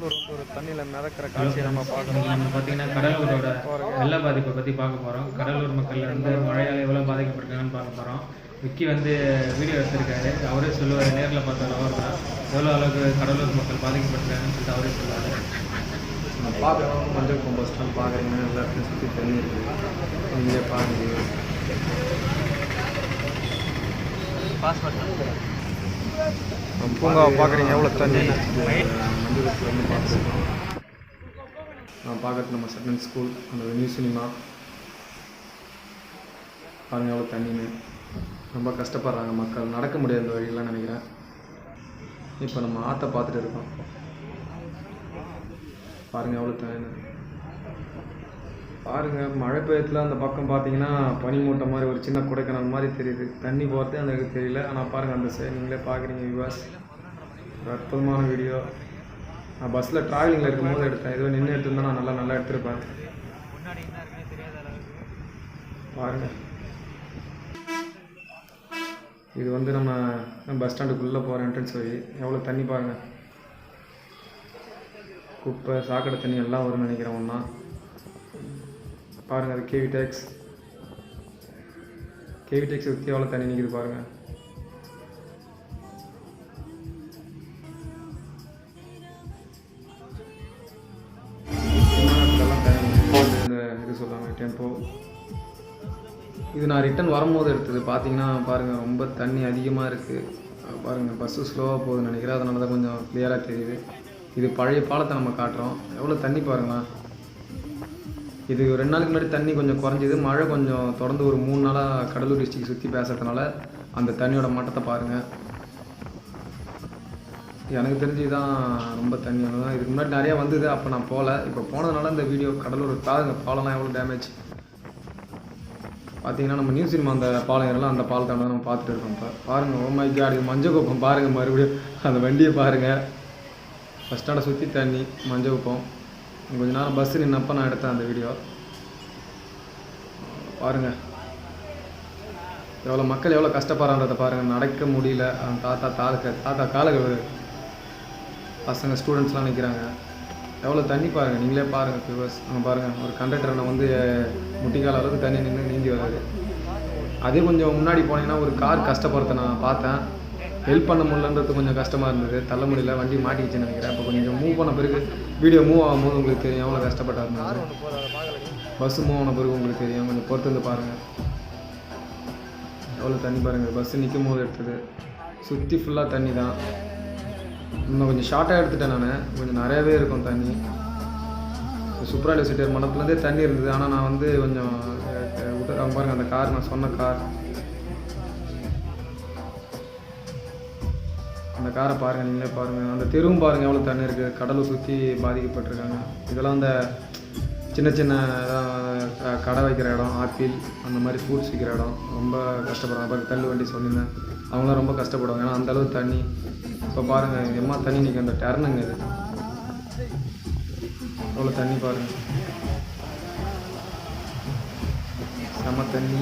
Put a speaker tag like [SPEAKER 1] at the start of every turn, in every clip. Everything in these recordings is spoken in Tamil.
[SPEAKER 1] ஒரு தண்ணியில் மிதக்கிற காட்சியை நம்ம பார்க்கணும்.
[SPEAKER 2] நம்ம பார்த்தீங்கன்னா கடலூரோட வெள்ள பாதிப்பை பற்றி பார்க்க போகிறோம். கடலூர் மக்கள் வந்து மழையால் எவ்வளோ பாதிக்கப்பட்டிருக்காங்கன்னு பார்க்க போகிறோம். விக்கி வந்து வீடியோ எடுத்திருக்காரு. அவரே சொல்லுவார், நேரில் பார்த்த அவர் தான் எவ்வளோ அளவுக்கு கடலூர் மக்கள் பாதிக்கப்பட்டிருக்காங்கன்னு சொல்லிட்டு அவரே சொல்லுவார்.
[SPEAKER 1] நம்ம பார்க்குறோம், மஞ்சள் பஸ் ஸ்டாண்ட் பார்க்குறீங்க, எல்லா இடத்துலையும் சுற்றி தண்ணி இருக்குது. நீங்களே பாருங்க, பூங்காவை பார்க்குறீங்க, எவ்வளோ தண்ணி. மஞ்சள் வந்து பார்த்துருக்கோம். நான் பார்க்குறது நம்ம செகண்ட் ஸ்கூல், அந்த நியூ சினிமா பாருங்கள் எவ்வளோ தண்ணின்னு. ரொம்ப கஷ்டப்படுறாங்க மக்கள், நடக்க முடியாது இந்த வழியெல்லாம் நினைக்கிறேன். இப்போ நம்ம ஆற்றை பார்த்துட்டு இருக்கோம், பாருங்கள் எவ்வளோ தண்ணி. பாருங்கள் மழை பெய்யத்தில் அந்த பக்கம் பார்த்தீங்கன்னா பனி மூட்டை மாதிரி ஒரு சின்ன கொடைக்கானல் மாதிரி தெரியுது. தண்ணி போகிறதே எனக்கு தெரியல. ஆனால் பாருங்கள் அந்த சைடு நீங்களே பார்க்குறீங்க வியூவர்ஸ். ஒரு அற்புதமான வீடியோ. நான் பஸ்ஸில் ட்ராவலிங்கில் இருக்கும்போது எடுத்தேன். இதுவே நின்று எடுத்துருந்தா நான் நல்லா எடுத்துருப்பேன். பாருங்கள், இது வந்து நம்ம பஸ் ஸ்டாண்டுக்குள்ளே போகிற என்ட்ரன்ஸ் வழி. எவ்வளோ தண்ணி பாருங்கள். குப்பை சாக்கடை தண்ணி எல்லாம் வரும்னு நினைக்கிறேன் ஒன்றா. பாருங்கள், அது கேவி டேக்ஸ் சுற்றி எவ்வளோ தண்ணி நிற்கிது பாருங்கள். இந்த இது சொல்லுவாங்க டெம்போ. இது நான் ரிட்டன் வரும்போது எடுத்தது. பார்த்தீங்கன்னா பாருங்கள் ரொம்ப தண்ணி அதிகமாக இருக்குது. பாருங்கள் பஸ்ஸு ஸ்லோவாக போகுதுன்னு நினைக்கிறேன். அதனால தான் கொஞ்சம் கிளியராக தெரியுது. இது பழைய பாலத்தை நம்ம காட்டுறோம். எவ்வளோ தண்ணி பாருங்களா. இது 2 நாளுக்கு முன்னாடி தண்ணி கொஞ்சம் குறைஞ்சிது. மழை கொஞ்சம் தொடர்ந்து ஒரு 3 நாளாக கடலூர் டிஸ்ட்ரிக்ட் சுற்றி பேசுறதுனால அந்த தண்ணியோட மட்டத்தை பாருங்கள். எனக்கு தெரிஞ்சு தான் ரொம்ப தண்ணி தான். இதுக்கு முன்னாடி நிறையா வந்தது, அப்போ நான் போகல. இப்போ போனதுனால இந்த வீடியோ. கடலூர் பாருங்கள் பாலம்லாம் எவ்வளோ டேமேஜ் பார்த்தீங்கன்னா. நம்ம நியூ சினிமா அந்த பாலம் எல்லாம் அந்த பாலத்தாண்ட நம்ம பார்த்துட்டு இருக்கோம். இப்போ பாருங்கள், ஓ மை காட், இது மஞ்சள் குப்பம் பாருங்கள். மறுபடியும் அந்த வண்டியை பாருங்கள். பஸ் ஸ்டாண்டை சுற்றி தண்ணி, மஞ்சள் குப்பம். கொஞ்ச நேரம் பஸ்ஸு நின்னப்போ நான் எடுத்தேன் அந்த வீடியோ. பாருங்கள் எவ்வளோ மக்கள் எவ்வளோ கஷ்டப்படுறான்றதை பாருங்கள். நடக்க முடியல. தாத்தா காலங்கள் பசங்க ஸ்டூடெண்ட்ஸ்லாம் நிற்கிறாங்க. எவ்வளோ தண்ணி பாருங்கள், நீங்களே பாருங்கள் வியூவர்ஸ். அங்கே பாருங்கள், ஒரு கண்டக்டரை வந்து முட்டிக்கால அளவுக்கு தண்ணி நின்று நீந்தி வராது. அதே கொஞ்சம் முன்னாடி போனீங்கன்னா ஒரு கார் கஷ்டப்படுறத நான் பார்த்தேன். ஹெல்ப் பண்ண முடியலன்றது கொஞ்சம் கஷ்டமாக இருந்தது. தள்ள முடியல, வண்டி மாட்டிக்கிச்சுன்னு நினைக்கிறேன். அப்போ கொஞ்சம் மூவ் பண்ண பிறகு வீடியோ மூவ் ஆகும்போது உங்களுக்கு தெரியும் எவ்வளோ கஷ்டப்பட்டா இருந்தாங்க. பஸ்ஸு மூவ் ஆன பிறகு உங்களுக்கு தெரியும். கொஞ்சம் பொறுத்து வந்து பாருங்கள் எவ்வளோ தண்ணி பாருங்கள். பஸ்ஸு நிற்கும் போது எடுத்தது. சுற்றி ஃபுல்லாக தண்ணி தான். இன்னும் கொஞ்சம் ஷார்ட்டாக எடுத்துட்டேன் நான். கொஞ்சம் நிறையாவே இருக்கும் தண்ணி. சூப்பராக யூனிவர்சிட்டி மண்டபத்துலேருந்தே தண்ணி இருந்தது. ஆனால் நான் வந்து கொஞ்சம் விட்டு பாருங்கள் அந்த கார், நான் சொன்ன கார், அந்த காரை பாருங்கள், நீங்களே பாருங்கள். அந்த தெருவும் பாருங்கள் எவ்வளோ தண்ணி இருக்குது. கடலை சுற்றி பாதிக்கப்பட்டிருக்காங்க. இதெல்லாம் அந்த சின்ன சின்ன கடை வைக்கிற இடம், ஆப்பிள் அந்த மாதிரி ஃப்ரூட்ஸ் விற்கிற இடம் ரொம்ப கஷ்டப்படுறாங்க. அப்புறம் தள்ளு வண்டி சொல்லியிருந்தேன், அவங்களாம் ரொம்ப கஷ்டப்படுவாங்க. ஏன்னா அந்தளவு தண்ணி. இப்போ பாருங்கள் எம்மா தண்ணி நிற்க அந்த டர்னுங்க. இது எவ்வளோ தண்ணி பாருங்கள். செம்ம தண்ணி.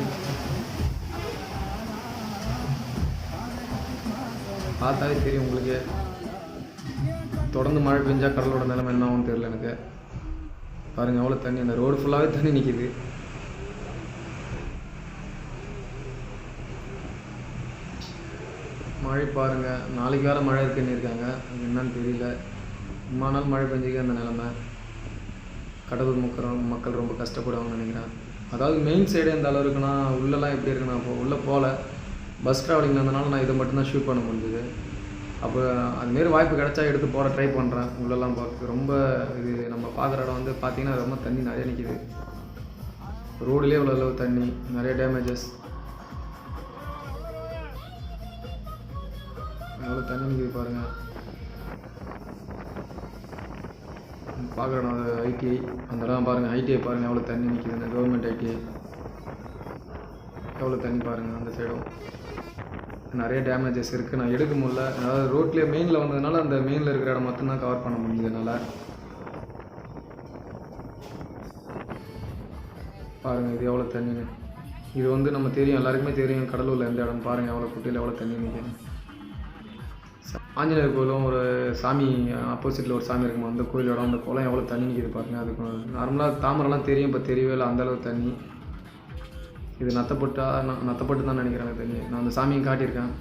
[SPEAKER 1] பார்த்தாலே தெரியும் உங்களுக்கு. தொடர்ந்து மழை பெஞ்சால் கடலோட நிலைமை என்ன ஆகும்னு தெரியல எனக்கு. பாருங்கள் எவ்வளோ தண்ணி. அந்த ரோடு ஃபுல்லாகவே தண்ணி நிற்கிது. மழை பாருங்கள், நாளைக்கு வேறு மழை இருக்குன்னு இருக்காங்க. அது என்னன்னு தெரியல. ரொம்ப நாள் மழை பெஞ்சிக்க அந்த நிலைமை. கடலூர் மக்கள் ரொம்ப கஷ்டப்படுவாங்கன்னு நினைக்கிறேன். அதாவது மெயின் சைடு எந்த அளவு இருக்குன்னா, உள்ளெல்லாம் எப்படி இருக்குன்னா, அப்போ உள்ளே போகல. பஸ் ட்ராவலிங் இருந்தனால நான் இதை மட்டும்தான் ஷூட் பண்ண முடிஞ்சுது. அப்போ அதுமாரி வாய்ப்பு கிடச்சா எடுத்து போகிற ட்ரை பண்ணுறேன். உள்ளெல்லாம் பார்க்க ரொம்ப இது நம்ம பார்க்குற இடம் வந்து பார்த்திங்கன்னா ரொம்ப தண்ணி நிறைய நிற்கிது. ரோடுலேயே இவ்வளோ அளவு தண்ணி, நிறைய டேமேஜஸ். எவ்வளோ தண்ணி நிற்கிது பாருங்கள். பார்க்குற இடம் அது ஐடிஐ. அந்த இடம் பாருங்கள், ஐடிஐ பாருங்கள் எவ்வளோ தண்ணி நிற்கிது. அந்த கவர்மெண்ட் ஐடிஐ எவ்வளோ தண்ணி பாருங்கள். அந்த சைடும் நிறைய டேமேஜஸ் இருக்குது. நான் எடுக்க முடியல. அதாவது ரோட்லேயே மெயினில் வந்ததுனால அந்த மெயினில் இருக்கிற இடம் மட்டும்தான் கவர் பண்ண முடிஞ்சதுனால. பாருங்கள் இது எவ்வளோ தண்ணின்னு. இது வந்து நம்ம தெரியும், எல்லாருக்குமே தெரியும் கடலூரில் எந்த இடம். பாருங்கள் எவ்வளோ குட்டியில் எவ்வளோ தண்ணி நிற்கணும். ஆஞ்சநேயர் கோயிலும் ஒரு சாமி ஆப்போசிட்டில் ஒரு சாமி இருக்குமா, அந்த கோயிலோட அந்த குளம் எவ்வளோ தண்ணி நிற்கிது பாருங்க. அதுக்கு நார்மலாக தாமரைலாம் தெரியும், இப்போ தெரியவே இல்லை அந்தளவு தண்ணி. இது நத்தப்பட்டு தான் நினைக்கிறேன் தண்ணி. நான் அந்த சாமியும் காட்டியிருக்கேன்.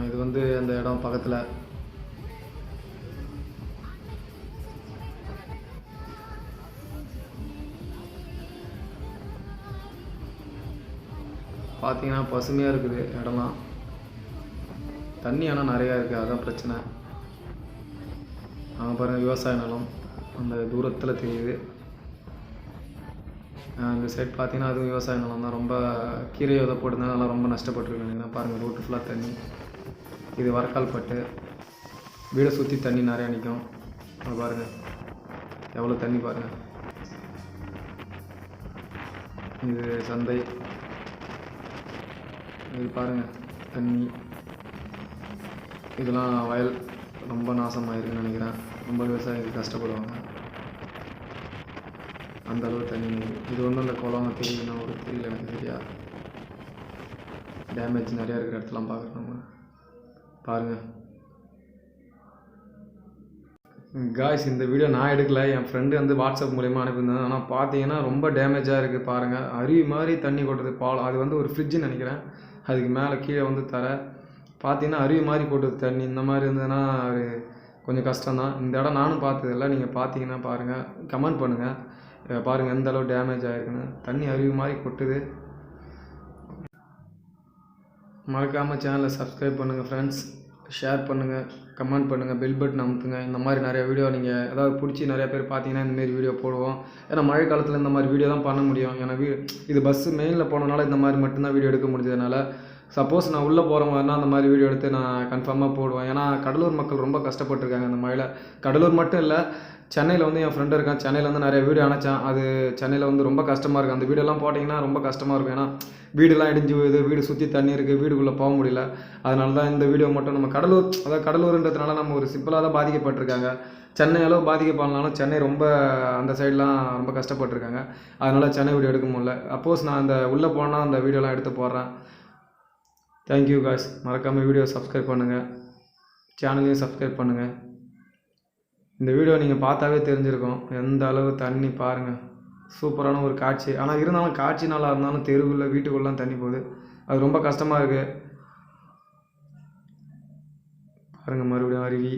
[SPEAKER 1] இது வந்து அந்த இடம் பக்கத்தில். பார்த்தீங்கன்னா பசுமையாக இருக்குது இடம்லாம். தண்ணி ஆனால் நிறையா இருக்குது, அதுதான் பிரச்சனை. அங்கே பாருங்கள் விவசாய நிலம் அந்த தூரத்தில் தெரியுது. இந்த சைட் பார்த்தீங்கன்னா அதுவும் விவசாய நிலம் தான். ரொம்ப கீரை உதை போட்டுருந்தாங்க, நல்லா ரொம்ப நஷ்டப்பட்டுருக்கு நினைக்கிறேன். பாருங்கள் ரோட்டு ஃபுல்லாக தண்ணி. இது வரக்கால்பட்டு. வீடை சுற்றி தண்ணி நிறையா நிற்கும். அது பாருங்கள் எவ்வளோ தண்ணி பாருங்கள். இது சந்தை. இது பாருங்கள் தண்ணி. இதெல்லாம் வயல் ரொம்ப நாசமாயிருக்குன்னு நினைக்கிறேன். ரொம்ப விவசாயிகள் கஷ்டப்படுவாங்க, அந்த அளவு தண்ணி. இது வந்து அந்த குளம் தெரியுதுன்னா ஒரு தெரியல எனக்கு சரியா. டேமேஜ் நிறையா இருக்கிற இடத்துலாம் பார்க்குறோம் நம்ம. பாருங்கள் காய்ஸ், இந்த வீடியோ நான் எடுக்கல, என் ஃப்ரெண்டு வந்து வாட்ஸ்அப் மூலயமா அனுப்பியிருந்தேன். ஆனால் பார்த்தீங்கன்னா ரொம்ப டேமேஜாக இருக்குது பாருங்கள். அருவி மாதிரி தண்ணி கொட்டுறது பாலம். அது வந்து ஒரு ஃப்ரிட்ஜுன்னு நினைக்கிறேன். அதுக்கு மேலே கீழே வந்து பார்த்தீங்கன்னா அருவி மாதிரி கொட்டுது தண்ணி. இந்த மாதிரி இருந்ததுன்னா அது கொஞ்சம் கஷ்டம்தான். இந்த இடம் நானும் பார்த்ததில்ல, நீங்கள் பார்த்தீங்கன்னா பாருங்கள், கமெண்ட் பண்ணுங்கள். பாருங்கள் எந்த அளவு டேமேஜ் ஆகிருக்குன்னு. தண்ணி அருவி மாதிரி கொட்டுது. மறக்காமல் சேனலை சப்ஸ்கிரைப் பண்ணுங்கள் ஃப்ரெண்ட்ஸ். ஷேர் பண்ணுங்கள், கமெண்ட் பண்ணுங்கள், பெல் பட்டன் அமுத்துங்க. இந்த மாதிரி நிறைய வீடியோ நீங்கள் ஏதாவது பிடிச்சி நிறையா பேர் பார்த்தீங்கன்னா இந்தமாரி வீடியோ போடுவோம். ஏன்னா மழை காலத்தில் இந்த மாதிரி வீடியோ தான் பண்ண முடியும். ஏன்னா இது பஸ்ஸு மெயினில் போனனால இந்த மாதிரி மட்டும்தான் வீடியோ எடுக்க முடிஞ்சதுனால. சப்போஸ் நான் உள்ளே போகிற மாதிரினா அந்த மாதிரி வீடியோ எடுத்து நான் கன்ஃபார்மாக போடுவேன். ஏன்னா கடலூர் மக்கள் ரொம்ப கஷ்டப்பட்டுருக்காங்க அந்த மழையில். கடலூர் மட்டும் இல்லை, சென்னையில் வந்து என் ஃப்ரெண்டு இருக்கான். சென்னையில் வந்து நிறைய வீடியோ அனுப்பிச்சான். அது சென்னையில் வந்து ரொம்ப கஷ்டமாக இருக்குது. அந்த வீடியோலாம் போட்டிங்கன்னா ரொம்ப கஷ்டமாக இருக்கும். ஏன்னா வீடுலாம் இடிஞ்சு போகுது, வீடு சுற்றி தண்ணி இருக்குது, வீடுக்குள்ளே போக முடியல. அதனால தான் இந்த வீடியோ மட்டும் நம்ம அதாவது கடலூர்ன்றதுனால நம்ம ஒரு சிம்பிளாக தான் பாதிக்கப்பட்டிருக்காங்க. சென்னை அளவு பாதிக்கப்படனாலும் சென்னை ரொம்ப அந்த சைட்லாம் ரொம்ப கஷ்டப்பட்டுருக்காங்க. அதனால் சென்னை வீடியோ எடுக்க முடியல. அப்போஸ் நான் அந்த உள்ளே போனால் அந்த வீடியோலாம் எடுத்து போடுறேன். Thank you guys. மறக்காமல் வீடியோ சப்ஸ்கிரைப் பண்ணுங்கள், சேனலையும் சப்ஸ்கிரைப் பண்ணுங்கள். இந்த வீடியோ நீங்கள் பார்த்தாவே தெரிஞ்சிருக்கும் எந்த அளவு தண்ணி பாருங்கள். சூப்பரான ஒரு காட்சி. ஆனால் இருந்தாலும் காட்சி நல்லா இருந்தாலும் தெருவுக்குள்ளே வீட்டுக்குள்ளலாம் தண்ணி போகுது. அது ரொம்ப கஷ்டமாக இருக்குது. பாருங்கள் மறுபடியும் அருவி.